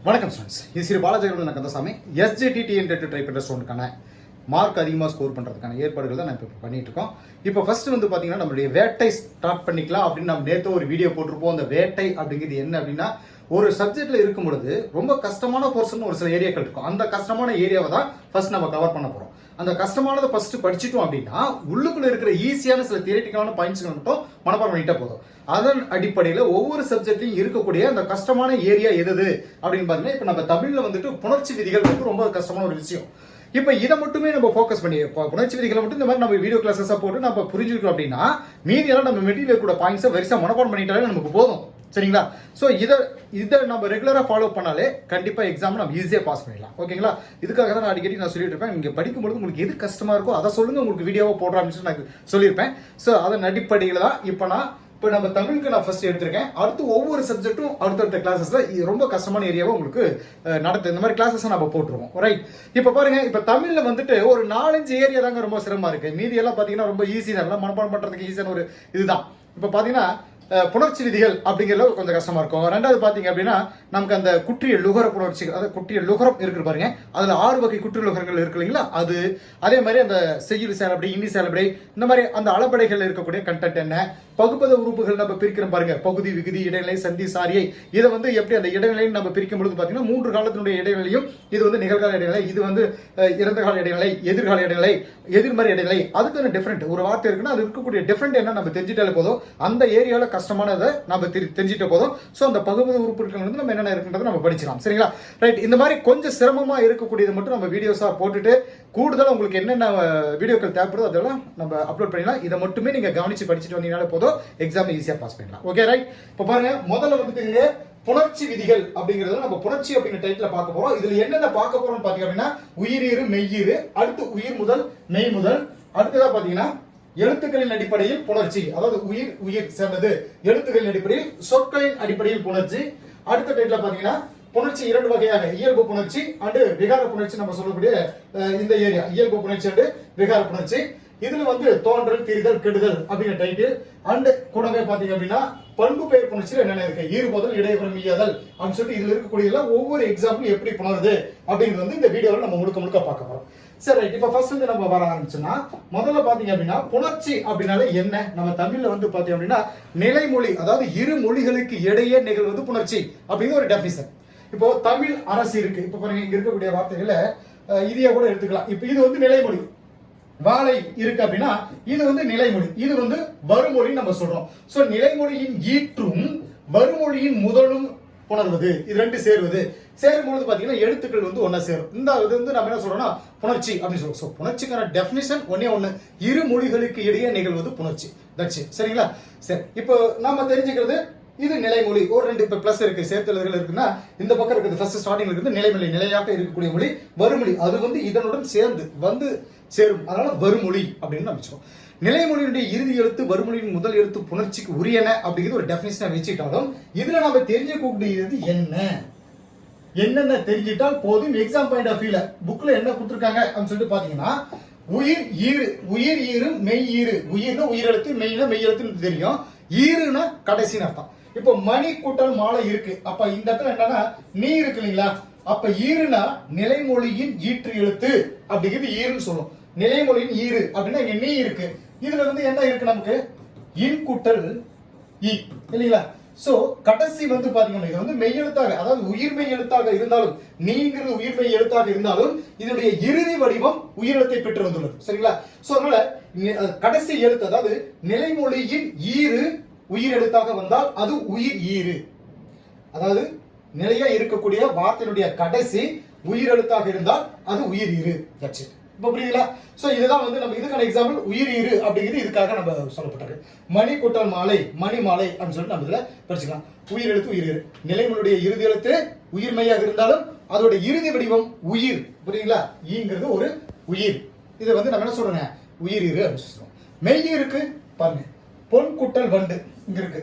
வணக்கம் ஸ்டூடெண்ட்ஸ், இது ஸ்ரீ பாலாஜியோட நான் கந்தசாமி. எஸ்ஜிடிடி ட்ரை பண்ணுற ஸ்டூடெண்ட்கான மார்க் அதிகமாக ஸ்கோர் பண்ணுறதுக்கான ஏற்பாடுகள் தான் நான் இப்போ பண்ணிட்டு இருக்கோம். இப்போ ஃபர்ஸ்ட் வந்து பார்த்தீங்கன்னா நம்மளுடைய வேட்டை ஸ்டார்ட் பண்ணிக்கலாம் அப்படின்னு நம்ம நேற்று ஒரு வீடியோ போட்டிருப்போம். அந்த வேட்டை அப்படிங்கிறது என்ன அப்படின்னா, ஒரு சப்ஜெக்ட்ல இருக்கும் பொழுது ரொம்ப கஷ்டமான போர்ஷன் ஒரு சில ஏரியாக்கள் இருக்கும். அந்த கஷ்டமான ஏரியாவை தான் ஃபர்ஸ்ட் நம்ம கவர் பண்ண போறோம். அந்த கஷ்டமானதை ஃபர்ஸ்ட் படிச்சிட்டோம் அப்படின்னா உள்ளுக்குள்ள இருக்கிற ஈஸியான சில தியரிட்டிக்கலான பாயிண்ட்ஸ்கள் மட்டும் மனப்பாடம் பண்ணிட்டா போதும். அதன் அடிப்படையில் ஒவ்வொரு சப்ஜெக்ட்லையும் இருக்கக்கூடிய அந்த கஷ்டமான ஏரியா எது அப்படின்னு பாத்தீங்கன்னா, இப்ப நம்ம தமிழ்ல வந்துட்டு புணர்ச்சி விதிகள் வந்து ரொம்ப கஷ்டமான ஒரு விஷயம். இப்ப இதை மட்டுமே நம்ம ஃபோக்கஸ் பண்ணி புணர்ச்சி விதிகளை மட்டும் இந்த மாதிரி நம்ம வீடியோ கிளாஸஸ் போட்டு நம்ம புரிஞ்சுக்கிட்டோம் அப்படின்னா மீதியெல்லாம் நம்ம மெட்டீரியல் கூட பாயிண்ட்ஸை வரிசா மனப்பாடம் பண்ணிட்டாலே நமக்கு போதும். சரிங்களா? ஸோ இதை நம்ம ரெகுலராக ஃபாலோ பண்ணாலே கண்டிப்பாக எக்ஸாம் நம்ம ஈஸியாக பாஸ் பண்ணிடலாம். ஓகேங்களா? இதுக்காக தான் நான் அடிக்கடி நான் சொல்லிட்டு இருப்பேன், நீங்கள் படிக்கும்போது உங்களுக்கு எது கஷ்டமாக இருக்கோ அதை சொல்லுங்க, உங்களுக்கு வீடியோவாக போடுற அப்படின்னு நான் சொல்லியிருப்பேன். ஸோ அதன் அடிப்படையில் தான் இப்போ நம்ம தமிழுக்கு நான் ஃபர்ஸ்ட் எடுத்திருக்கேன். அடுத்து ஒவ்வொரு சப்ஜெக்ட்டும் அடுத்தடுத்த கிளாஸஸ்ல ரொம்ப கஷ்டமான ஏரியாவை உங்களுக்கு நடத்து இந்த மாதிரி கிளாஸஸ் நம்ம போட்டுருவோம். ரைட்? இப்போ பாருங்க, இப்போ தமிழ்ல வந்துட்டு ஒரு 4-5 ஏரியா தாங்க ரொம்ப சிரமமா இருக்கு. மீதி எல்லாம் பாத்தீங்கன்னா ரொம்ப ஈஸி தான், மனப்பாடம் பண்றதுக்கு ஈஸியான ஒரு இதுதான். இப்போ பாத்தீங்கன்னா புணர்ச்சி விதிகள் அப்படிங்கிறத கொஞ்சம் கஷ்டமா இருக்கும். ரெண்டாவது பாத்தீங்க அப்படின்னா நமக்கு அந்த குற்றிய லுகர புணர்ச்சி, அதாவது குற்றிய லுகரம் இருக்கு பாருங்க, அதுல 6 வகை குற்றிய லுகரங்கள் இருக்கு இல்லைங்களா? அது அதே மாதிரி அந்த செய்யுள் செயலப்படை, இன்னி செயலப்படை, இந்த மாதிரி அந்த அளபடைகள் இருக்கக்கூடிய கண்டென்ட் என்ன, பகுப்பத உறுப்புகள் நம்ம பிரிக்கிறோம் பாருங்க, பகுதி, விகுதி, இடைநிலை, சந்தி, சாரியை. இதை வந்து எப்படி அந்த இடைநிலை நம்ம பிரிக்கும் பொழுது பாத்தீங்கன்னா 3 காலத்தினுடைய இடைநிலையும், இது வந்து நிகழ்கால இடைநிலை, இது வந்து இறந்த கால இடைநிலை, எதிர்கால இடைநிலை, எதிர்மறை இடைநிலை. அதுக்கு டிஃபரெண்ட் ஒரு வார்த்தை இருக்குன்னா அது இருக்கக்கூடிய டிஃபரெண்ட் என்ன நம்ம தெரிஞ்சிட்டாலே போதும். அந்த ஏரியாவில் கஷ்டமானதை நம்ம தெரிஞ்சிட்ட போதும். ஸோ அந்த பகுதி உறுப்புகள் வந்து நம்ம என்னென்ன இருக்குன்றதை நம்ம படிச்சிடலாம். சரிங்களா? ரைட். இந்த மாதிரி கொஞ்சம் சிரமமா இருக்கக்கூடியது மட்டும் நம்ம வீடியோஸா போட்டுட்டு கூடுதல் உங்களுக்கு என்னென்ன வீடியோக்கள் தேவைப்படுதோ அதெல்லாம் நம்ம அப்லோட் பண்ணிடலாம். இதை மட்டுமே நீங்க கவனிச்சு படிச்சுட்டு வந்தீங்கனாலே போதும், எக்ஸாம் ஈஸியா பாஸ் பண்ணிடலாம். Okay, right? இப்போ பாருங்க, முதல்ல வந்துட்டு புணர்ச்சி விதிகள் அப்படிங்கறத நம்ம புணர்ச்சி அப்படிங்கிற டைட்டில் பார்க்க போறோம். இதுல என்னென்ன பார்க்க போறோம்னு பாத்தீங்க அப்படின்னா, உயிரீறு, மெய்யீறு, அடுத்து உயிர் முதல், மெய் முதல், அடுத்ததா பாத்தீங்கன்னா எழுத்துக்களின் அடிப்படையில் புணர்ச்சி, அதாவது உயிர் சேர்ந்தது, எழுத்துக்களின் அடிப்படையில், சொற்களின் அடிப்படையில் புணர்ச்சி. அடுத்த டைட்டில் பாத்தீங்கன்னா புணர்ச்சி 2 வகையாக, இயல்பு புணர்ச்சி அண்டு விகார புணர்ச்சி. நம்ம சொல்லக்கூடிய இந்த ஏரியா இயல்பு புணர்ச்சி அண்டு விகார புணர்ச்சி. இதுல வந்து தோன்றல், திரிதல், கெடுதல் அப்படிங்கிற டைட்டில். அண்டு கூடவே பாத்தீங்க அப்படின்னா பண்பு பெயர் புணர்ச்சியில் என்னென்ன இருக்கு, ஈறுபோதல், இடையபுறம், ஈயதல் அப்படின்னு சொல்லிட்டு இதுல இருக்கக்கூடிய ஒவ்வொரு எக்ஸாம்பிள் எப்படி புணருது அப்படிங்கிறது வந்து இந்த வீடியோல நம்ம முழுக்க பார்க்க போறோம். சரி, இப்ப ஃபர்ஸ்ட் வந்து நம்ம வர ஆரம்பிச்சோம்னா, முதல்ல பாத்தீங்க அப்படின்னா புணர்ச்சி அப்படின்னாலே என்ன, நம்ம தமிழ்ல வந்து பாத்தீங்க அப்படின்னா நிலைமொழி, அதாவது இரு மொழிகளுக்கு இடையே நிகழ்வது புணர்ச்சி அப்படிங்கிற ஒரு டெபினிஷன். இப்போ தமிழ் அரசு இருக்கு, இப்ப பாருங்க இங்க இருக்கக்கூடிய வார்த்தைகளை இதையா கூட எடுத்துக்கலாம். இப்ப இது வந்து நிலைமொழி. வாழை இருக்கு அப்படின்னா இது வந்து நிலைமொழி, இது வந்து வருமொழி நம்ம சொல்றோம். சோ நிலைமொழியின் ஈற்றும் வருமொழியின் முதலும் புணர்வது, இது 2 சேருவது. சேரும்பொழுது பாத்தீங்கன்னா எழுத்துக்கள் வந்து ஒன்னா சேரும். இந்த இது வந்து நம்ம என்ன சொல்றோம்னா புணர்ச்சி அப்படின்னு சொல்றோம். சோ புணர்ச்சிக்கான டெஃபினிஷன் ஒண்ணு, இரு மொழிகளுக்கு இடையே நிகழ்வது புணர்ச்சி. That's it. சரிங்களா? சரி, இப்போ நாம தெரிஞ்சுக்கிறது இது நிலைமொழி. ஒரு 2 இப்ப பிளஸ் இருக்கு, சேர்த்தல்கள் இருக்குன்னா இந்த பக்கம் இருக்குது ஃபர்ஸ்ட் ஸ்டார்டிங்ல இருக்குது நிலைமொழி, நிலையாக இருக்கக்கூடிய மொழி. வருமொழி அது வந்து இதனுடன் சேர்ந்து வந்து சேரும், அதனால வருமொழி அப்படின்னு நம்ம வச்சுக்கோம். நிலைமொழியுடைய இறுதி எழுத்து வருமொழியின் முதல் எழுத்து புணர்ச்சிக்கு உரியன அப்படிங்கிறது ஒரு டெஃபினிஷனை வச்சுக்கிட்டாலும் இதுல நம்ம தெரிஞ்சுக்கூடியது என்னென்ன தெரிஞ்சிட்டால் போதும். எக்ஸாம் பாயிண்ட் ஆஃப் வியூல புக்ல என்ன கொடுத்துருக்காங்க அப்படின்னு சொல்லிட்டு பாத்தீங்கன்னா, உயிர் ஈறு, மெய் ஈறு. உயிர்னா உயிரெழுத்து, மெய்னா மெய் எழுத்துன்னு தெரியும், ஈறுனா கடைசின்னு அர்த்தம். இப்போ மணி கூட்டல் மாலை இருக்கு, அப்ப இந்த இடத்துல என்னன்னா நீ இருக்கு இல்லைங்களா? அப்ப ஈறுனா நிலைமொழியின் ஈற்று எழுத்து அப்படிங்கிறது ஈறுன்னு சொல்லும். நிலைமொழியின் ஈறு அப்படின்னா இங்க நீ இருக்கு, இதுல வந்து என்ன இருக்கு நமக்கு இன் கூட்டல் ஈ இல்லைங்களா? சோ கடைசி வந்து பாத்தீங்கன்னா இது வந்து மெய் எழுத்தாக, அதாவது உயிர்மெய் எழுத்தாக இருந்தாலும், நீங்கிறது உயிர்மெய் எழுத்தாக இருந்தாலும் இதனுடைய இறுதி வடிவம் உயிரெழுத்தை பெற்று வந்துள்ளது. சரிங்களா? சோ அதனால கடைசி எழுத்து, அதாவது நிலைமொழியின் ஈறு உயிர் எழுத்தாக வந்தால் அது உயிர் ஈறு, அதாவது நிலையா இருக்கக்கூடிய வார்த்தையினுடைய கடைசி உயிர் எழுத்தாக இருந்தால் அது உயிர் ஈறு. That's it. இப்ப புரியுதுங்களா? சோ இதுதான் வந்து நம்ம இதுக்கான எக்ஸாம்பிள் உயிர் ஈறு அப்படிங்கிறது இதுக்காக நம்ம சொல்லப்பட்டது. மணி கூட்டல் மாலை, மணி மாலை அப்படின்னு சொல்லிட்டு நம்ம இதுல படிச்சுக்கலாம். உயிர் எழுத்து உயிர் ஈறு, நிலைமொழியுடைய இறுதி எழுத்து உயிர்மையாக இருந்தாலும் அதோட இறுதி வடிவம் உயிர். புரியுங்களா? ஈங்கிறது ஒரு உயிர். இதை வந்து நம்ம என்ன சொல்றோங்க, உயிர் ஈறு அப்படின்னு சொல்றோம். மெய் இருக்கு பாருங்க, பொன் கூட்டல் வண்டு இங்க இருக்கு,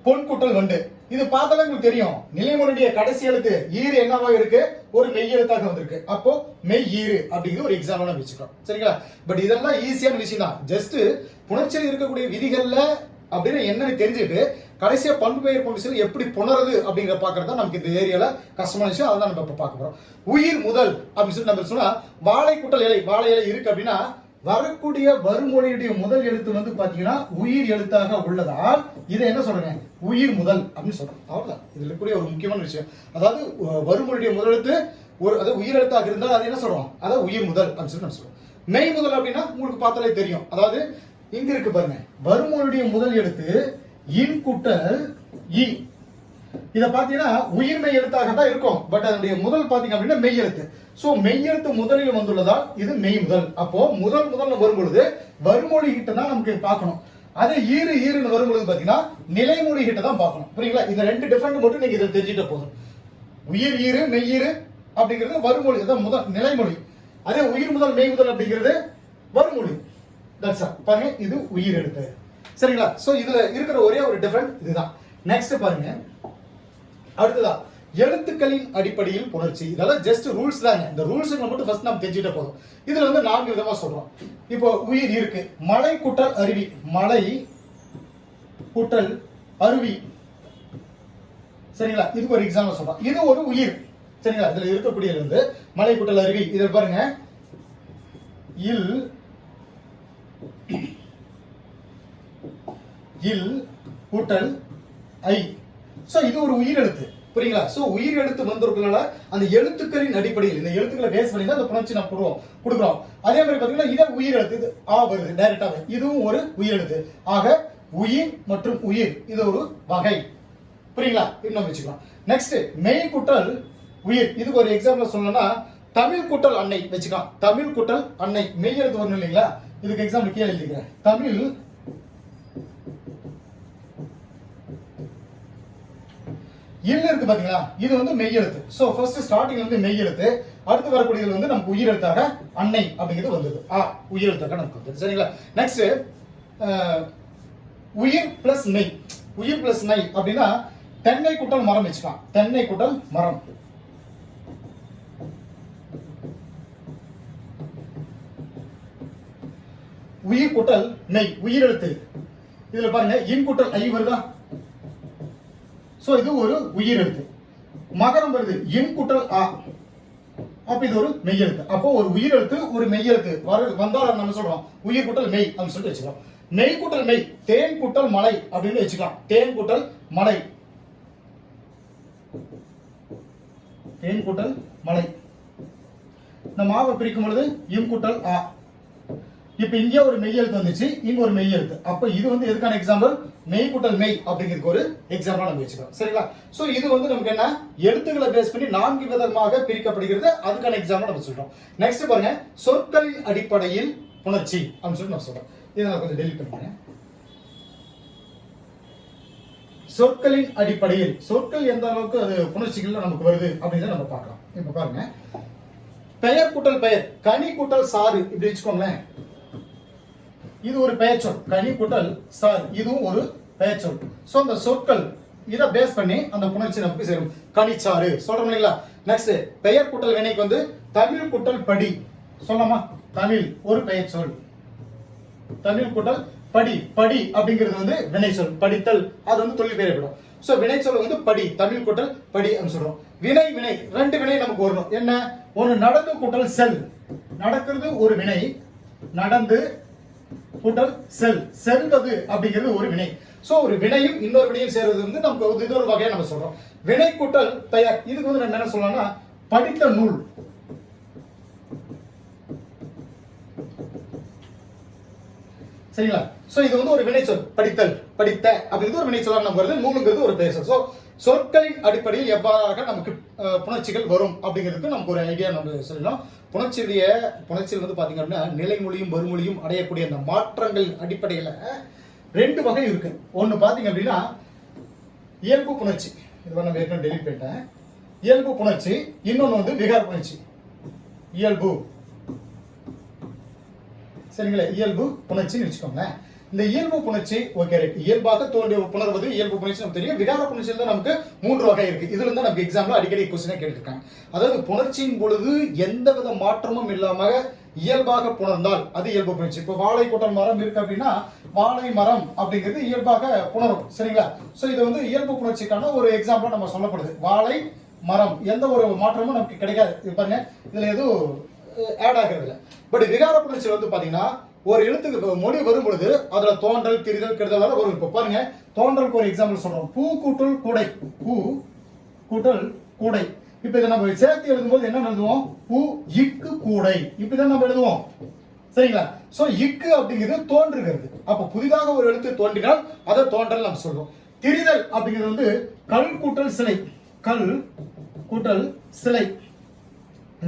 பொன் கூட்டல் வண்டு. இது பார்த்தாலே உங்களுக்கு தெரியும் நிலைமொழியுடைய கடைசி எழுத்து ஈறு என்னவாக இருக்கு, ஒரு மெய் எழுத்தாக வந்திருக்கு. அப்போ மெய் ஈறு அப்படிங்கிற ஒரு எக்ஸாம்பிள் வச்சுக்கிறோம். சரிங்களா? பட் இதெல்லாம் ஈஸியான விஷயம் தான். ஜஸ்ட் புணர்ச்சியில் இருக்கக்கூடிய விதிகள்ல அப்படின்னு என்னன்னு தெரிஞ்சுட்டு கடைசியா பண்பு பெயர் புணர்ச்சியில் எப்படி புணருது அப்படிங்கிற பாக்குறது தான் நமக்கு இந்த ஏரியால கஷ்டமான விஷயம். அதான் நம்ம இப்ப பார்க்க போறோம். உயிர் முதல் அப்படின்னு சொல்லி நம்ம சொன்னா வாழை குட்டல் இலை, வாழை இலை இருக்கு அப்படின்னா வரக்கூடிய வருமொழியுடைய முதல் எழுத்து வந்து பாத்தீங்கன்னா உயிர் எழுத்தாக உள்ளதால் இதை என்ன சொல்றேன், உயிர் முதல் அப்படின்னு சொல்றோம். அவ்வளவுதான் இதுல இருக்கக்கூடிய ஒரு முக்கியமான விஷயம். அதாவது வருமொழியுடைய முதல் எழுத்து ஒரு அதாவது உயிர் எழுத்தாக இருந்தால் அது என்ன சொல்றோம், அதாவது உயிர் முதல் அப்படின்னு சொல்லி நம்ம சொல்றோம். மெய் முதல் அப்படின்னா உங்களுக்கு பார்த்தாலே தெரியும். அதாவது இங்க இருக்கு பாருங்க, வருமொழியுடைய முதல் எழுத்து இன் குட்டல் இ. இத பாத்தீங்கன்னா உயிர்மெய் எழுத்தாக தான் இருக்கும். பட் அதனுடைய முதல் பாத்தீங்க அப்படின்னா மெய் எழுத்து. சோ மெய் எழுத்து முதலில் வந்துள்ளதால் இது மெய் முதல். அப்போ முதல்ல வரும்பொழுது வருமொழி கிட்ட தான் நமக்கு பார்க்கணும். அதே ஈருன்னு வரும்பொழுது பாத்தீங்கன்னா நிலைமொழி கிட்ட தான் பார்க்கணும். புரியுங்களா? இந்த ரெண்டு டிஃபரெண்ட் மட்டும் நீங்க இதை தெரிஞ்சுட்ட போதும். உயிர் ஈரு மெய் ஈரு அப்படிங்கிறது வருமொழி, அதான் முதல் நிலைமொழி. அதே உயிர் முதல் மெய் முதல் அப்படிங்கிறது வருமொழி. That's all. பாருங்க, இது உயிர் எழுத்து. சரிங்களா? சோ இதுல இருக்கிற ஒரே ஒரு டிஃபரெண்ட் இதுதான். நெக்ஸ்ட் பாருங்க, அடுத்ததா எழுத்துக்களின் அடிப்படையில் புணர்ச்சி. இதெல்லாம் ஜஸ்ட் ரூல்ஸ் தாங்க. இந்த ரூல்ஸ் மட்டும் ஃபர்ஸ்ட் நம்ம தெரிஞ்சுட்ட போதும். இதுல வந்து 4 விதமா சொல்றோம். இப்போ உயிர் இருக்கு, மலை குட்டல் அருவி, மலை குட்டல் அருவி. சரிங்களா? இதுக்கு ஒரு எக்ஸாம்பிள் சொல்றோம். இது ஒரு உயிர். சரிங்களா? இதுல இருக்கக்கூடியது வந்து மலை குட்டல் அருவி. இத பாருங்க, இல் கூட்டல் ஐ. சோ இது ஒரு உயிர் எழுத்து. புரியுங்களா? சோ உயிர் எழுத்து வந்திருக்கனால அந்த எழுத்துக்களின் அடிப்படையில் இந்த எழுத்துக்களை பேஸ் பண்ணி தான் அந்த புணர்ச்சி நம்ம கொடுக்குறோம். அதே மாதிரி பாத்தீங்கன்னா இத உயிர் எழுத்து, இது ஆ வருது டைரக்டாவே, இதுவும் ஒரு உயிர் எழுத்து. ஆக உயிர் மற்றும் உயிர் இது ஒரு வகை. புரியுங்களா? இன்னும் வச்சுக்கலாம். நெக்ஸ்ட் மெய் குட்டல் உயிர். இதுக்கு ஒரு எக்ஸாம்பிள் சொல்லணும்னா தமிழ் குட்டல் அன்னை வச்சுக்கலாம். தமிழ் குட்டல் அன்னை மெய் எழுத்து வரணும் இல்லைங்களா? இதுக்கு எக்ஸாம்பிள் கீழே எழுதிக்கிறேன். தமிழ் இல்ல இருக்கு பாத்தீங்களா, இது வந்து மெய் எழுத்து. சோ ஃபர்ஸ்ட் ஸ்டார்டிங்ல வந்து மெய் எழுத்து, அடுத்து வரக்கூடியது வந்து நமக்கு உயிர் எழுத்தாக அன்னை அப்படிங்கிறது வந்தது. உயிர் எழுத்தாக நமக்கு வந்தது. சரிங்களா? நெக்ஸ்ட் உயிர் பிளஸ் மெய். உயிர் பிளஸ் மெய் அப்படின்னா தென்னை குட்டல் மரம் வச்சுக்கலாம். தென்னை குட்டல் மரம். உயிர் குட்டல் மெய், உயிர் எழுத்து. இதுல பாருங்க இன் குட்டல் ஐ வருதா? சோ இது ஒரு உயிர் எழுத்து. மகரம் வருது, இன் குட்டல் ஆ. அப்ப இது ஒரு மெய் எழுத்து. அப்போ ஒரு உயிர் எழுத்து ஒரு மெய் எழுத்து வந்தால் நம்ம சொல்றோம் உயிர் குட்டல் மெய் அப்படின்னு சொல்லிட்டு வச்சுக்கலாம். மெய் குட்டல் மெய், தேன் குட்டல் மலை அப்படின்னு வச்சுக்கலாம். தேன் குட்டல் மலை, தேன் குட்டல் மலை. இந்த மாவை பிரிக்கும் பொழுது இம் குட்டல் ஆ. இப்ப இங்க ஒரு மெய் எழுத்து வந்துச்சு, இங்க ஒரு மெய் எழுத்து. அப்ப இது வந்து எதுக்கான எக்ஸாம்பிள், மெய் குட்டல் மெய் அப்படிங்கிறதுக்கு ஒரு எக்ஸாம்பிள் நம்ம வச்சுக்கிறோம். சரிங்களா? சோ இது வந்து நமக்கு என்ன, எழுத்துக்களை பேஸ் பண்ணி 4 விதமாக பிரிக்கப்படுகிறது. அதுக்கான எக்ஸாம்பிள் நம்ம சொல்றோம். நெக்ஸ்ட் பாருங்க, சொற்களின் அடிப்படையில் புணர்ச்சி அப்படின்னு சொல்லி நம்ம சொல்றோம். இதை நான் கொஞ்சம் டெலிட் பண்ணுறேன். சொற்களின் அடிப்படையில், சொற்கள் எந்த அளவுக்கு அது புணர்ச்சிகள் நமக்கு வருது அப்படிங்கிறத நம்ம பார்க்கலாம். இப்ப பாருங்க, பெயர் கூட்டல் பெயர், கனி கூட்டல் சாறு இப்படி வச்சுக்கோங்களேன். இது ஒரு பெயர் சொல். கனி கூட்டல் சாறு இதுவும் ஒரு பெயர் சொல். சோ அந்த சொற்கள் இத பேஸ் பண்ணி அந்த புணர்ச்சி நமக்கு சேரும். கனிச்சாறு சொல்றோம் இல்லைங்களா? நெக்ஸ்ட் பெயர் கூட்டல் வினைக்கு வந்து தமிழ் கூட்டல் படி சொல்லலாமா? தமிழ் ஒரு பெயர் சொல். தமிழ் கூட்டல் படி, படி அப்படிங்கிறது வந்து வினை சொல். படித்தல் அது வந்து தொழில் பெயர்ப்படும். சோ வினை சொல் வந்து படி, தமிழ் கூட்டல் படி அப்படின்னு சொல்றோம். வினை வினை 2 வினை நமக்கு வரணும். என்ன? ஒன்னு நடந்து கூட்டல் செல். நடக்கிறது ஒரு வினை, நடந்து கூட்டல் செல், செல்வது அப்படிங்கிறது ஒரு வினை. சோ ஒரு வினையும் இன்னொரு வினையும் சேர்வது வந்து நமக்கு இது ஒரு வகையா நம்ம சொல்றோம். வினை கூட்டல் பெயர், இதுக்கு வந்து நம்ம என்ன சொல்லலாம்னா படித்த நூல். சரிங்களா? சோ இது வந்து ஒரு வினை சொல். படித்தல், படித்த அப்படிங்கிறது ஒரு வினை சொல்லாக நமக்கு வருது. நூலுங்கிறது ஒரு பெயர் சொல். சோ சொற்களின் அடிப்படையில் எவ்வாறாக நமக்கு புணர்ச்சிகள் வரும் அப்படிங்கிறதுக்கு நமக்கு ஒரு ஐடியா நம்ம சொல்லலாம். புணர்ச்சியில் வந்து பாத்தீங்க அப்படின்னா நிலைமொழியும் வருமொழியும் அடையக்கூடிய அந்த மாற்றங்கள் அடிப்படையில 2 வகை இருக்கு. ஒன்னு பாத்தீங்க அப்படின்னா இயல்பு புணர்ச்சி, இது நம்ம ஏற்கனவே டெலிட் பண்ணிட்டேன். இயல்பு புணர்ச்சி. இன்னொன்னு வந்து விகார புணர்ச்சி. இயல்பு, சரிங்களா? இயல்பு புணர்ச்சின்னு வச்சுக்கோங்க. இந்த இயல்பு புணர்ச்சி ஓகே ரைட், இயல்பாக தோன்றிய புணர்வது இயல்பு புணர்ச்சி நமக்கு தெரியும். விகார புணர்ச்சியில் தான் நமக்கு 3 வகை இருக்கு. இதுல இருந்து நமக்கு எக்ஸாம்ல அடிக்கடி கொஸ்டினே கேட்டிருக்காங்க. அதாவது புணர்ச்சியின் பொழுது எந்தவித மாற்றமும் இல்லாம இயல்பாக புணர்ந்தால் அது இயல்பு புணர்ச்சி. இப்போ வாழை கூட்டல் மரம் இருக்கு அப்படின்னா வாழை மரம் அப்படிங்கிறது இயல்பாக புணரும், சரிங்களா? சோ இது வந்து இயல்பு புணர்ச்சிக்கான ஒரு எக்ஸாம்பிளா நம்ம சொல்லப்படுது. வாழை மரம் எந்த ஒரு மாற்றமும் நமக்கு கிடைக்காது. இது பாருங்க, இதுல எதுவும் ஆட் ஆகிறது இல்லை. பட் விகார புணர்ச்சி வந்து பாத்தீங்கன்னா ஒரு எழுத்துக்கு மொழி வரும் பொழுது அதுல தோன்றல் திரிதல் கெடுதல் வரும். இப்போ பாருங்க, தோன்றலுக்கு ஒரு எக்ஸாம்பிள் சொல்றோம். பூ கூட்டல் கூடை, பூ கூட்டல் கூடை. இப்ப இதை நம்ம சேர்த்து எழுதும்போது என்ன எழுதுவோம்? பூ இக்கு கூடை, இப்படிதான் நம்ம எழுதுவோம், சரிங்களா? சோ இக்கு அப்படிங்கிறது தோன்றுகிறது. அப்ப புதிதாக ஒரு எழுத்து தோன்றினால் அதை தோன்றல் நம்ம சொல்றோம். திரிதல் அப்படிங்கிறது வந்து கல் கூட்டல் சிலை, கல் கூட்டல் சிலை,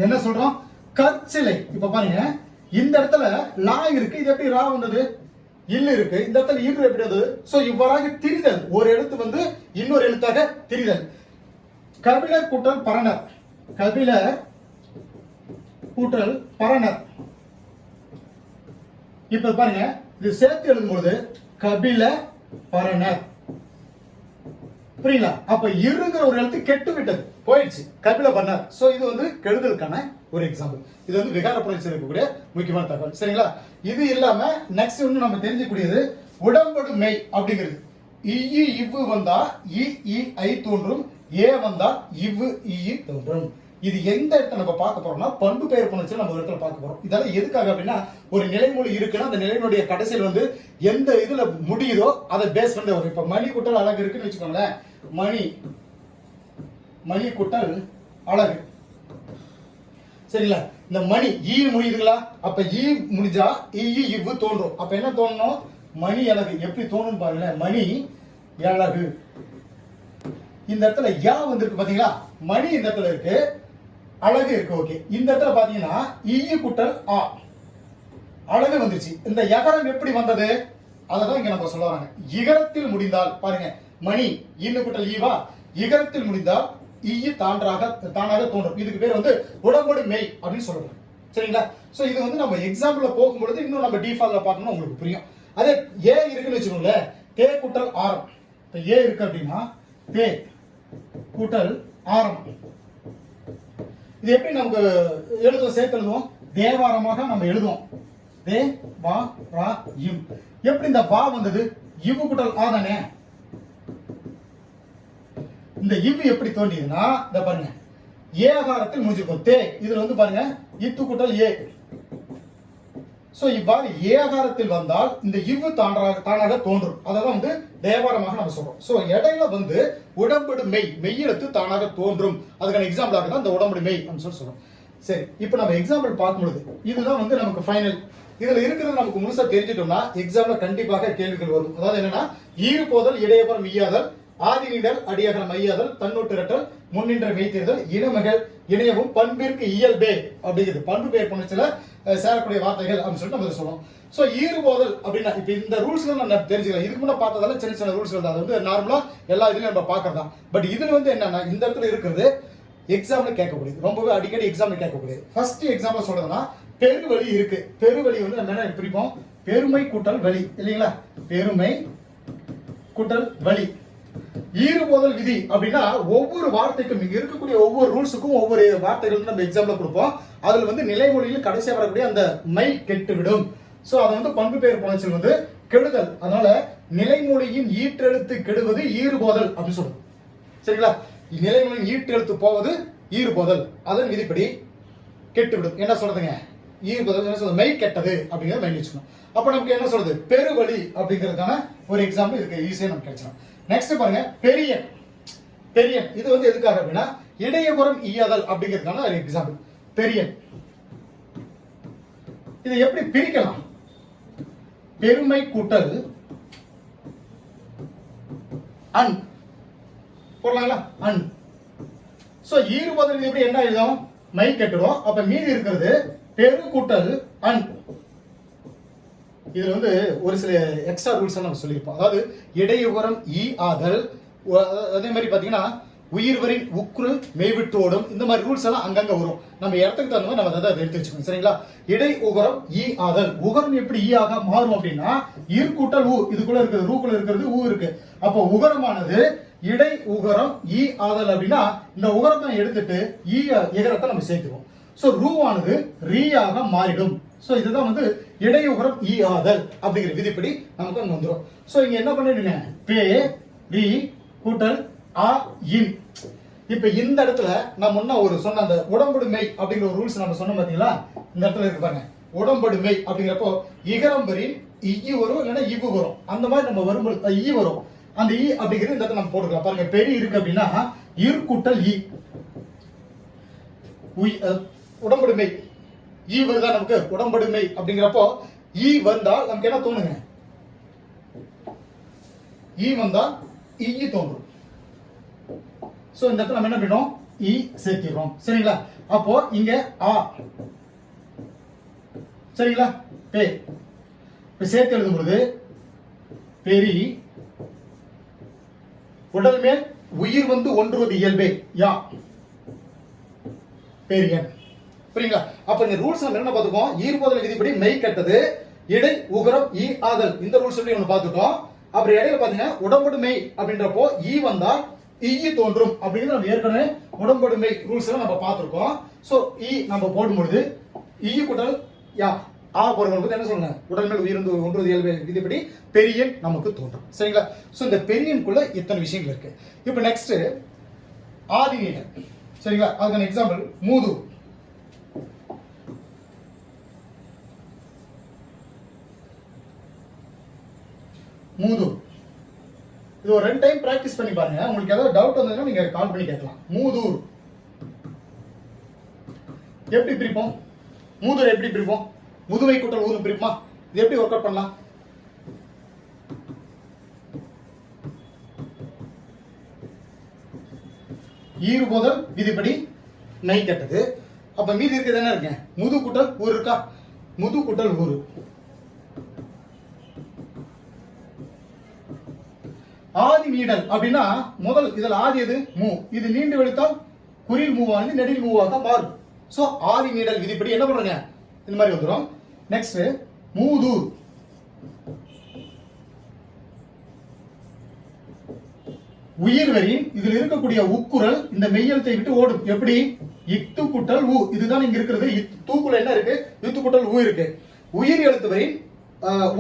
என்ன சொல்றோம்? கற்சிலை. இப்ப பாருங்க, இந்த இடத்துல லா இருக்கு, இது எப்படி ரா வந்தது? இல்ல இருக்கு, இந்த இடத்துல இரு எப்படி வந்தது? சோ இவ்வாறாக திரிதல், ஒரு எழுத்து வந்து இன்னொரு எழுத்தாக திரிதல். கபிலர் கூட்டல் பரணர், கபிலர் கூட்டல் பரணர். இப்ப பாருங்க, இது சேர்த்து எழுதும்போது கபில பரணர், புரியுங்களா? அப்ப இருங்கிற ஒரு எழுத்து கெட்டு விட்டது, போயிடுச்சு, கபில பரணர். சோ இது வந்து கெடுதலுக்கான ஒரு எக்ஸாம்பிள். இது வந்து விகார புணர்ச்சி இருக்கக்கூடிய முக்கியமான தகவல், சரிங்களா? இது இல்லாம நெக்ஸ்ட் வந்து நம்ம தெரிஞ்சுக்கூடியது உடம்படு மெய் அப்படிங்கிறது. இ இவ்வு வந்தா இ ஐ தோன்றும், ஏ வந்தா இவ்வு இ தோன்றும். இது எந்த இடத்துல நம்ம பார்க்க போறோம்னா பண்பு பெயர் புணர்ச்சி நம்ம ஒரு இடத்துல பார்க்க போறோம். இதெல்லாம் எதுக்காக அப்படின்னா ஒரு நிலைமொழி இருக்குன்னா அந்த நிலைமொழிய கடைசியில் வந்து எந்த இதுல முடியுதோ அதை பேஸ் பண்ணி வரும். இப்ப மணி குட்டல் அழகு இருக்குன்னு வச்சுக்கோங்களேன், மணி மணி குட்டல் அழகு, சரிங்களா? இந்த மணி ஈ முடியுதுங்களா? அப்ப ஈ முடிஞ்சா இவ்வு தோன்றும். அப்ப என்ன தோணும்? மணி அழகு. எப்படி தோணும் பாருங்களேன், மணி அழகு. இந்த இடத்துல யா வந்திருக்கு பாத்தீங்களா? மணி இந்த இடத்துல இருக்கு, அழகு இருக்கு, ஓகே. இந்த இடத்துல பாத்தீங்கன்னா ஈ குட்டல் ஆ, அழகு வந்துருச்சு. இந்த யகரம் எப்படி வந்தது அததான் இங்க நம்ம சொல்ல வராங்க. இகரத்தில் முடிந்தால் பாருங்க, மணி இன்னும் குட்டல் ஈவா, இகரத்தில் முடிந்தால் ஈ தானாக தோன்றும். இதுக்கு பேர் வந்து உடம்படு மெய் அப்படின்னு சொல்றோம், சரிங்களா? சோ இது வந்து நம்ம எக்ஸாம்பிள்ல போகும்பொழுது இன்னும் நம்ம டிஃபால்ட்ல பார்த்தோம்னா உங்களுக்கு புரியும். அதே ஏ இருக்குன்னு வச்சுக்கோங்களேன், தே கூட்டல் ஆரம். இப்ப ஏ இருக்கு அப்படின்னா தே கூட்டல் ஆரம். இது எப்படி நமக்கு எழுதுவோம்? சேர்த்து எழுதுவோம், தேவாரமாக நம்ம எழுதுவோம். தே வா ரா இம். எப்படி இந்த வா வந்தது? இவ்வு கூட்டல் ஆ தானே. இந்த இவ்வு எப்படி தோன்றியதுன்னா இந்த பாருங்க, ஏகாரத்தில் முடிஞ்சிருக்கும் தே. இதுல வந்து பாருங்க இத்து கூட்டல் ஏ. சோ இவ்வாறு ஏகாரத்தில் வந்தால் இந்த இவ்வு தானாக தோன்றும். அதான் வந்து தேவாரமாக நம்ம சொல்றோம். சோ இடையில வந்து உடம்படு மெய், மெய்யெழுத்து தானாக தோன்றும். அதுக்கான எக்ஸாம்பிளாக தான் இந்த உடம்படு மெய் அப்படின்னு சொல்றோம். சரி, இப்போ நம்ம எக்ஸாம்பிள் பார்க்கும்பொழுது இதுதான் வந்து நமக்கு ஃபைனல். இதுல இருக்கிறது நமக்கு முழுசா தெரிஞ்சிட்டோம்னா எக்ஸாம்ல கண்டிப்பாக கேள்விகள் வரும். அதாவது என்னன்னா, ஈறு போதல், இடையபுறம் ஈயாதல், ஆதிநிடல், அடியகரம் மையாதல், தன்னொட்டிரட்டல், முன்னின்ற மெய்தீர்தல், இனமகள் இணையவும் பண்பிற்கு இயல்பே அப்படிங்கிறது பண்பு பெயர் புணர்ச்சியில சேரக்கூடிய வார்த்தைகள் அப்படின்னு சொல்லிட்டு நம்ம சொல்லுவோம். சோ ஈறுபோதல் அப்படின்னா இப்ப இந்த ரூல்ஸ்ல நம்ம தெரிஞ்சுக்கலாம். இதுக்கு முன்னாடி பார்த்ததால சின்ன சின்ன ரூல்ஸ்கள் தான், அது வந்து நார்மலா எல்லா இதுலயும் நம்ம பார்க்கறதா. பட் இதுல வந்து என்னன்னா இந்த இடத்துல இருக்கிறது எக்ஸாம்ல கேட்கக்கூடியது, ரொம்பவே அடிக்கடி எக்ஸாம்ல கேட்கக்கூடியது. ஃபர்ஸ்ட் எக்ஸாம்பிள் சொல்றதுன்னா பெருவழி இருக்கு. பெருவழி வந்து நம்ம என்ன பிரிப்போம்? பெருமை கூட்டல் வழி, இல்லைங்களா? பெருமை கூட்டல் வழி. ஈறுபோதல் விதி அப்படின்னா ஒவ்வொரு வார்த்தைக்கும் இங்க இருக்கக்கூடிய ஒவ்வொரு ரூல்ஸுக்கும் ஒவ்வொரு வார்த்தைகள் நம்ம எக்ஸாம்ல கொடுப்போம். அதுல வந்து நிலைமொழியில் கடைசியா வரக்கூடிய அந்த மை கெட்டு விடும். சோ அதை வந்து பண்பு பெயர் புணர்ச்சி வந்து கெடுதல். அதனால நிலைமொழியின் ஈற்றெழுத்து கெடுவது ஈறுபோதல் அப்படின்னு சொல்றோம், சரிங்களா? நிலைமொழியின் ஈற்றெழுத்து போவது ஈறுபோதல், அதன் விதிப்படி கெட்டுவிடும். என்ன சொல்றதுங்க? ஈறுபோதல் என்ன சொல்றது? மெய் கெட்டது அப்படிங்கிறத மைண்ட் வச்சுக்கணும். அப்ப நமக்கு என்ன சொல்றது? பெருவழி அப்படிங்கிறதுக்கான ஒரு எக்ஸாம்பிள் இதுக்கு ஈஸியா நமக்கு கிடைச்சிடும். நெக்ஸ்ட் பாருங்க, பெரியன். பெரியன் இது வந்து எதுக்காக அப்படின்னா இடையபுறம் ஈயாதல் அப்படிங்கிறதுக்கான ஒரு எக்ஸாம்பிள். பெரியன் இதை எப்படி பிரிக்கலாம்? பெருமை கூட்டல் அன் போடலாங்களா? அன். சோ ஈறுபோதல் எப்படி என்ன எழுதும்? மை கெட்டுடும். அப்ப மீதி இருக்கிறது பெரு கூட்டல் அன். இதுல வந்து ஒரு சில எக்ஸ்ட்ரா ரூல்ஸ் நம்ம சொல்லியிருப்போம். அதாவது இடையுகரம் ஈ ஆதல், அதே மாதிரி பாத்தீங்கன்னா உயிர்வரின் உக்குரல் மெய்விட்டோடும் இந்த மாதிரி ரூல்ஸ் எல்லாம் அங்கங்க வரும். நம்ம இடத்துக்கு தகுந்த மாதிரி நம்ம அதை எடுத்து வச்சுக்கணும். சரிங்களா? இடை உகரம் ஈ ஆதல். உகரம் எப்படி ஈ ஆக மாறும் அப்படின்னா இர் கூட்டல் ஊ, இதுக்குள்ள இருக்கிறது ரூக்குள்ள இருக்கிறது ஊ இருக்கு. அப்போ உகரமானது இடை உகரம் ஈ ஆதல் அப்படின்னா இந்த உகரத்தை எடுத்துட்டு ஈ எகரத்தை நம்ம சேர்த்துவோம். சோ ரூவானது ரீயாக மாறிடும். சோ இதுதான் வந்து இடை உகரம் ஈ ஆதல் அப்படிங்கிற விதிப்படி நமக்கு அங்க வந்துடும். சோ இங்க என்ன பண்ணிடுங்க, பே ரி கூட்டல் ஆ இன். இப்ப இந்த இடத்துல நான் முன்ன ஒரு சொன்ன அந்த உடம்படுமை அப்படிங்கிற ஒரு ரூல்ஸ் நம்ம சொன்னோம் பாத்தீங்களா, இந்த இடத்துல இருக்கு பாருங்க. உடம்படுமை அப்படிங்கிறப்போ இகரம் வரின் இ வரும் இல்லைன்னா இவ்வு வரும். அந்த மாதிரி நம்ம வரும்போது ஈ வரும். அந்த ஈ அப்படிங்கிறது இந்த இடத்துல நம்ம போட்டுக்கலாம். பாருங்க, பெரிய இருக்கு அப்படின்னா இர் கூட்டல் ஈ. உடம்படுமை ஈ வருதா நமக்கு, உடம்படுமை அப்படிங்கிறப்போ ஈ வந்தால் நமக்கு என்ன தோணுங்க, ஈ வந்தால் ஈ தோன்றும். சோ இந்த இடத்துல நம்ம என்ன பண்ணோம், ஈ சேர்க்கிறோம். சரிங்களா? அப்போ இங்க ஆ, சரிங்களா, பே இப்ப சேர்த்து எழுதும் பொழுது பெரி உடல் மேல் உயிர் வந்து ஒன்றுவது இயல்பே யா பெரியன். புரியுங்களா? அப்ப இந்த ரூல்ஸ் நம்ம என்ன பார்த்துக்கோம், ஈர்ப்போதல் விதிப்படி மெய் கட்டது இடை உகரம் ஈ ஆதல் இந்த ரூல்ஸ் எப்படி நம்ம பார்த்துட்டோம். அப்புறம் இடையில பாத்தீங்கன்னா உடம்படுமை அப்படின்றப்போ ஈ வந்தா ஈ தோன்றும் அப்படிங்கிறது நம்ம ஏற்கனவே உடம்படுமை ரூல்ஸ் எல்லாம் நம்ம பார்த்திருக்கோம். சோ ஈ நம்ம போடும்பொழுது ஈ கூட்டல் யா ஆ போடும்போது என்ன சொல்லுங்க, உடல் மேல் உயிர் ஒன்றுவது இயல்பு விதிப்படி பெரியன் நமக்கு தோன்றும். சரிங்களா? சோ இந்த பெரியனுக்குள்ள இத்தனை விஷயங்கள் இருக்கு. இப்போ நெக்ஸ்ட் ஆதிநீடல். சரிங்களா? அதுக்கான எக்ஸாம்பிள் மூது. மூது இது ஒரு 2 டைம் பிராக்டிஸ் பண்ணி பாருங்க. உங்களுக்கு ஏதாவது டவுட் வந்ததுன்னா நீங்க கால் பண்ணி கேட்கலாம். மூதூர் எப்படி பிரிப்போம், மூதூர் எப்படி பிரிப்போம், முதுமை கூட்டல் ஊர் பிரிப்போமா, இது எப்படி ஒர்க் அவுட் பண்ணலாம். ஈறு போதல் விதிப்படி நெய் கட்டது. அப்ப மீதி இருக்கிறது என்ன இருக்கு, முது கூட்டல் ஊர் இருக்கா, முது கூட்டல் ஊரு. ஆதி நீடல் அப்படின்னா முதல் இதுல ஆதி எது, மூ. இது நீண்டு வெளுத்தால் குறில் மூவானது நெடில் மூவாக மாறும். சோ ஆதி நீடல் விதிப்படி என்ன பண்றீங்க, இந்த மாதிரி வந்துடும். நெக்ஸ்ட் மூதூர். உயிர் வரின் இதில் இருக்கக்கூடிய உக்குரல் இந்த மெய்யெழுத்தை விட்டு ஓடும். எப்படி, இத்து குட்டல் ஊ. இதுதான் இங்க இருக்கிறது. தூக்குல என்ன இருக்கு, இத்து குட்டல் ஊ இருக்கு. உயிர் எழுத்து வரின்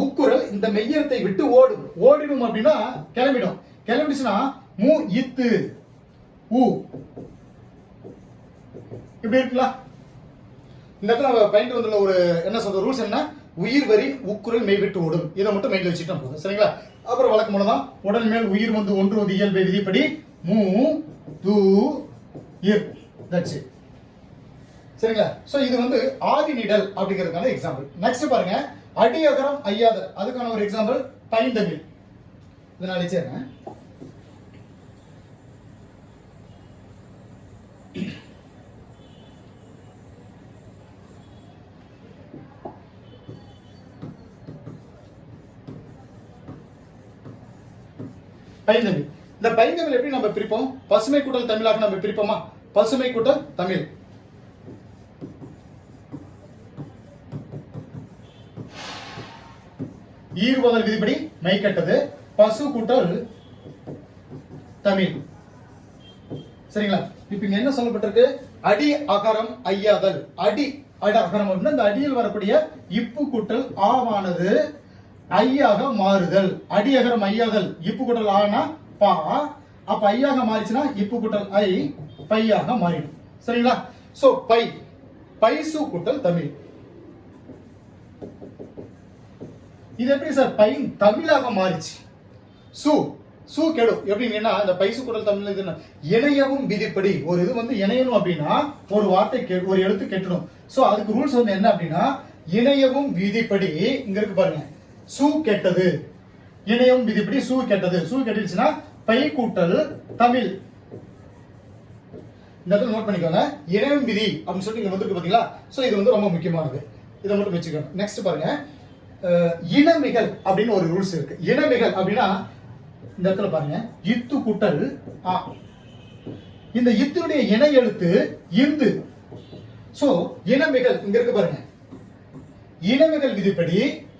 உக்குரல் இந்த மெய்யெழுத்தை விட்டு ஓடும். ஓடிடும் அப்படின்னா கிளம்பிடும். கிளம்பிடுச்சுன்னா மூ இத்து ஊ இப்படி இருக்கலாம். இந்த இடத்துல பயந்து வந்துள்ள ஒரு என்ன சொல்ற ரூல்ஸ் என்ன, உயிர் வரி உக்குரல் மெய் விட்டு ஓடும். இதை மட்டும் மைண்ட்ல வச்சுட்டா போதும். சரிங்களா? அப்புறம் வழக்கம் போலதான் உடல் மேல் உயிர் வந்து ஒன்றுவது இயல்பை விதிப்படி மூ து இர். That's it. சரிங்களா? சோ இது வந்து ஆதி நிடல் அப்படிங்கிறதுக்கான எக்ஸாம்பிள். நெக்ஸ்ட் பாருங்க, அடியகரம் ஐயாதல். அதுக்கான ஒரு எக்ஸாம்பிள் பைந்தமிழ். இதனால சேருங்க. பைந்தமிழ். இந்த பைந்தமிழ் எப்படி நம்ம பிரிப்போம், பசுமை கூட்டல் தமிழாக நம்ம பிரிப்போமா, பசுமை கூட்டல் தமிழ். ஈறுபதல் விதிப்படி மை கட்டது பசு கூட்டல் தமிழ். சரிங்களா? இப்ப இங்க என்ன சொல்லப்பட்டிருக்கு, அடி அகரம் ஐயாதல். அடி அகரம் அப்படின்னா இந்த அடியில் வரக்கூடிய இப்பு கூட்டல் ஆவானது ஐயாக மாறுதல். அடி அகரம் ஐயாதல், இப்பு கூட்டல் ஆனா பா, அப்ப ஐயாக மாறிச்சுன்னா இப்பு கூட்டல் ஐ பையாக மாறிடும். சரிங்களா? சோ பை, பைசு கூட்டல் தமிழ். இது எப்படி சார் பை தமிழாக மாறிச்சு, சு சு கெடு எப்படின்னா இந்த பைசு கூட்டல் தமிழ் இது இணையவும் விதிப்படி ஒரு இது வந்து இணையணும் அப்படின்னா ஒரு வார்த்தை ஒரு எழுத்து கெட்டணும். சோ அதுக்கு ரூல்ஸ் வந்து என்ன அப்படின்னா இணையவும் விதிப்படி இங்க இருக்கு பாருங்க, சு கெட்டது. இணையவும் விதிப்படி சு கெட்டது. சு கெட்டுச்சுன்னா பை கூட்டல் தமிழ். இந்த இடத்துல நோட் பண்ணிக்கோங்க, இணையவும் விதி அப்படின்னு சொல்லிட்டு இங்க வந்துருக்கு பாத்தீங்களா. சோ இது வந்து ரொம்ப முக்கியமானது, இதை மட்டும் வச்சுக்கோங்க. நெக்ஸ்ட் பாருங்க, இனமிகள் அப்படின்னு ஒரு ரூல்ஸ் இருக்கு. இனமிகள் அப்படின்னா இந்த இடத்துல பாருங்க, இத்து கூட்டல் ஆ. இந்த இத்தினுடைய இணை எழுத்து இந்து. சோ இனமிகள் இங்க இருக்கு பாருங்க, இனமிகள் விதிப்படி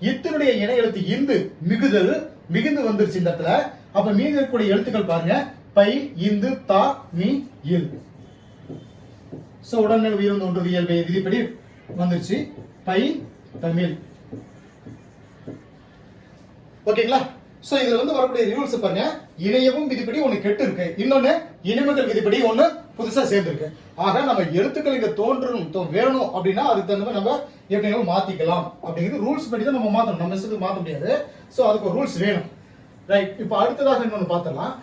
இத்தினுடைய இணை எழுத்து இந்து மிகுதல், மிகுந்து வந்துருச்சு இந்த இடத்துல. அப்ப மீதி இருக்கக்கூடிய எழுத்துக்கள் பாருங்க, பை, இந்து, தா, மீ, இல். சோ உடனே உயிர் ஒன்று இயல்பு விதிப்படி வந்துருச்சு, பை தமிழ். ஓகேங்களா? சோ இதுல வந்து வரக்கூடிய ரூல்ஸ் பாருங்க, இணையவும் விதிப்படி ஒண்ணு கெட்டு இருக்கு, இன்னொன்னு இனிமகள் விதிப்படி ஒண்ணு புதுசா சேர்ந்திருக்கு. ஆக நம்ம எழுத்துக்கள் இங்க தோன்றணும் வேணும் அப்படின்னா அதுக்கு தகுந்த மாதிரி நம்ம எப்படினாலும் மாத்திக்கலாம். அப்படிங்கிறது ரூல்ஸ் படி தான் நம்ம மாத்தணும், நம்ம இஷ்டத்துக்கு மாத்த முடியாது. சோ அதுக்கு ஒரு ரூல்ஸ் வேணும். ரைட், இப்போ அடுத்ததாக இன்னொன்னு பார்த்தலாம்.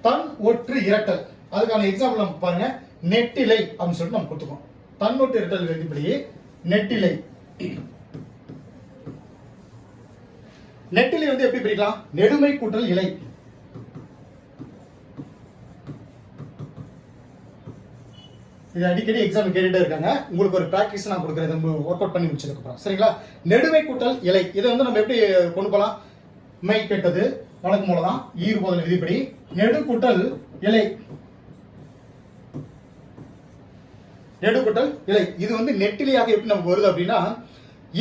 தன் ஒற்று இரட்டல், அதுக்கான எக்ஸாம்பிள் நம்ம பாருங்க, நெட்டிலை அப்படின்னு சொல்லிட்டு நம்ம கொடுத்துக்கோம். தன் ஒற்று இரட்டல் விதிப்படி நெட்டிலை. நெட்டிலை வந்து எப்படி பிரிக்கலாம்? நெடுமை கூட்டல் இலை. இது அடிக்கடி எக்ஸாம் கேட்டுட்டே இருக்காங்க, உங்களுக்கு ஒரு பிராக்டிஸ் நான் கொடுக்குறேன் ஒர்க் அவுட் பண்ணி முடிச்சதுக்கு அப்புறம். சரிங்களா? நெடுமை கூட்டல் இலை, இதை வந்து நம்ம எப்படி கொண்டு போகலாம்? மை கெட்டது வழக்கு மூலதான் ஈறு போதல் விதிப்படி நெடு கூட்டல் இலை, நெடு கூட்டல் இலை. இது வந்து நெட்டிலையாக எப்படி நமக்கு வருது அப்படின்னா,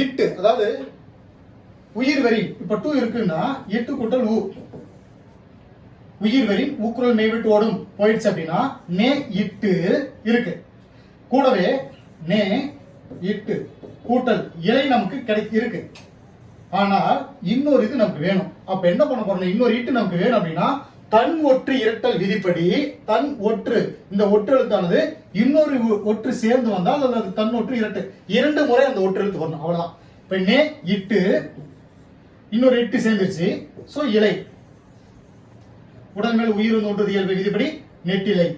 இட்டு, அதாவது உயிர் வரி, இப்ப டூ இருக்குன்னா இட்டு கூட்டல் ஊ, உயிர் வரி ஊக்குரல் மெய்விட்டு ஓடும் போயிடுச்சு அப்படின்னா நே இட்டு இருக்கு, கூடவே நே இட்டு கூட்டல் இலை நமக்கு இருக்கு. ஆனால் இன்னொரு இது நமக்கு வேணும். அப்ப என்ன பண்ண போறோம்? இன்னொரு இட்டு நமக்கு வேணும் அப்படின்னா தன் ஒற்று இரட்டல் விதிப்படி தன் ஒற்று, இந்த ஒற்று எழுத்தானது இன்னொரு ஒற்று சேர்ந்து வந்தால் அல்லது தன் ஒற்று இரட்டு, இரண்டு முறை அந்த ஒற்று எழுத்து வரணும், அவ்வளவுதான். இப்ப நே இட்டு இன்னொரு இட்டு சேர்ந்துருச்சு, சோ இலை. உடல் மேல் உயிர் ஒன்று இயல்பு விதிப்படி நெட்டிலை,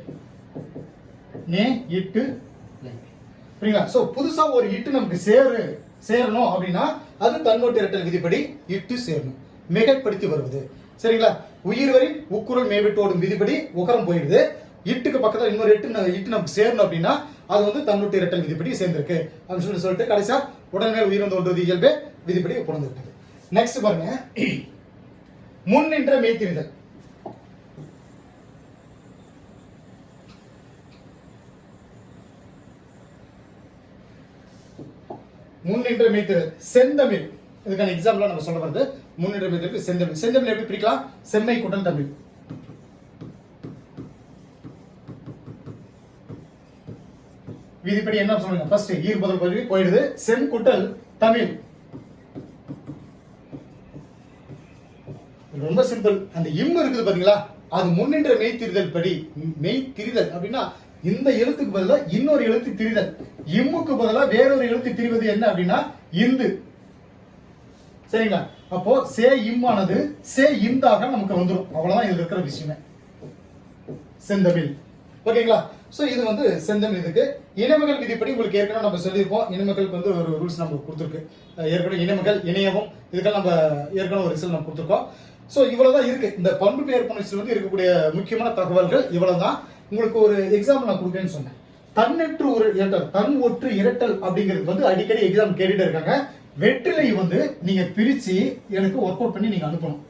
நே இட்டு இலை. புரியுங்களா? சோ புதுசா ஒரு இட்டு நமக்கு சேரணும் அப்படின்னா அது தன்னொட்டு இரட்டல் விதிப்படி இட்டு சேரணும், மிகைப்படுத்தி வருவது. சரிங்களா? உயிர் வரி உக்குரல் மேவிட்டு ஓடும் விதிப்படி உகரம் போயிடுது, இட்டுக்கு பக்கத்துல இன்னொரு இட்டு நமக்கு சேரணும் அப்படின்னா அது வந்து தன்னொட்டு இரட்டல் விதிப்படி சேர்ந்திருக்கு அப்படின்னு சொல்லிட்டு கடைசியா உடல் மேல் உயிர் ஒன்று இயல்பு விதிப்படி கொண்டு இருக்குது. நெக்ஸ்ட் பாருங்க, முன் நின்ற மெய்த்திரிதல். முன்னின்ற மெய்த்திரிதல் செந்தமிழ், இதுக்கான எக்ஸாம்பிள் நம்ம சொல்ல வருது. முன்னின்ற மெய்த்திரிதல் செந்தமிழ். செந்தமிழ் எப்படி பிரிக்கலாம்? செம்மை கூட்டல் தமிழ். விதிப்படி என்ன சொல்லுங்க? ஃபர்ஸ்ட் ஈர் முதல் பகுதி போயிடுது, செம் கூட்டல் தமிழ். ரொம்ப சிம்பிள். அந்த இம் இருக்குது பாத்தீங்களா, அது முன்னின்ற மெய்த்திரிதல் படி, மெய்த்திரிதல் அப்படின்னா இந்த எழுத்துக்கு பதிலா இன்னொரு எழுத்து திரிதல், இம்முக்கு பதிலா வேறொரு எழுத்து திரிவது என்ன அப்படின்னா இந்து. சரிங்களா? அப்போ சே இம்மானது சே இந்தாக நமக்கு வந்துடும், அவ்வளவுதான் இதுல இருக்கிற விஷயமே. செந்தமிழ். ஓகேங்களா? சோ இது வந்து செந்தமிழ். இதுக்கு இனமகள் விதிப்படி உங்களுக்கு ஏற்கனவே நம்ம சொல்லியிருப்போம், இனமகளுக்கு வந்து ஒரு ரூல்ஸ் நம்ம கொடுத்துருக்கு ஏற்கனவே. இனமகள் இணையவும் இதுக்கெல்லாம் நம்ம ஏற்கனவே ஒரு ரிசல்ட் நம்ம கொடுத்துருக்கோம். சோ இவ்வளவுதான் இருக்கு இந்த பண்பு பெயர் புணர்ச்சியில் வந்து இருக்கக்கூடிய முக்கியமான தகவல்கள் இவ்வளவுதான். உங்களுக்கு ஒரு எக்ஸாம்பிள் நான் கொடுக்குறேன்னு சொன்னேன். தன்னற்று ஒரு இரட்டல், தன் ஒற்று இரட்டல் அப்படிங்கிறது வந்து அடிக்கடி எக்ஸாம் கேட்டுட்டு இருக்காங்க. வெற்றிலை வந்து நீங்க பிரிச்சு எனக்கு ஒர்க் அவுட் பண்ணி நீங்க அனுப்பணும்.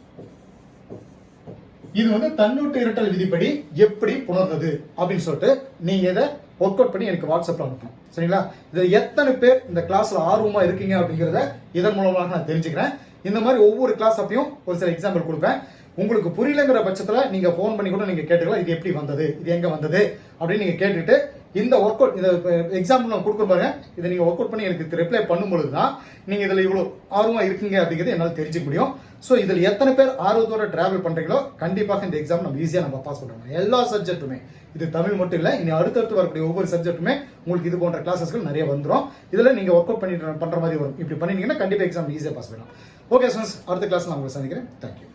இது வந்து தன்னொட்டு இரட்டல் விதிப்படி எப்படி புணர்ந்தது அப்படின்னு சொல்லிட்டு நீங்க இதை ஒர்க் அவுட் பண்ணி எனக்கு வாட்ஸ்அப்ல அனுப்பணும். சரிங்களா? இது எத்தனை பேர் இந்த கிளாஸ்ல ஆர்வமா இருக்கீங்க அப்படிங்கிறத இதன் மூலமாக நான் தெரிஞ்சுக்கிறேன். இந்த மாதிரி ஒவ்வொரு கிளாஸ் அப்பையும் ஒரு சில எக்ஸாம்பிள் கொடுப்பேன். உங்களுக்கு புரியலங்கிற பட்சத்துல நீங்க போன் பண்ணி கூட நீங்க கேட்டுக்கலாம், இது எப்படி வந்தது, இது எங்க வந்தது அப்படின்னு நீங்க கேட்டுட்டு இந்த ஒர்க் அவுட், இந்த எக்ஸாம்பிள் நான் கொடுக்க பாருங்க, இதை நீங்க ஒர்க் அவுட் பண்ணி எனக்கு ரிப்ளை பண்ணும்பொழுது தான் நீங்க இதுல இவ்வளவு ஆர்வமா இருக்கீங்க அப்படிங்கிறது என்னால் தெரிஞ்சுக்க முடியும். ஸோ இதுல எத்தனை பேர் ஆர்வத்தோட டிராவல் பண்றீங்களோ கண்டிப்பாக இந்த எக்ஸாம் நம்ம ஈஸியா நம்ம பாஸ் பண்ணுவோம். எல்லா சப்ஜெக்ட்டுமே, இது தமிழ் மட்டும் இல்ல, இனி அடுத்தடுத்து வரக்கூடிய ஒவ்வொரு சப்ஜெக்ட்டுமே உங்களுக்கு இது போன்ற கிளாஸஸ்கள் நிறைய வந்துடும். இதுல நீங்க ஒர்க் அவுட் பண்ணி பண்ற மாதிரி வரும். இப்படி பண்ணிட்டீங்கன்னா கண்டிப்பா எக்ஸாம் ஈஸியா பாஸ் பண்ணலாம். ஓகே ஸ்டூடண்ட்ஸ், அடுத்த கிளாஸ் நான் உங்களை சந்திக்கிறேன். தேங்க்யூ.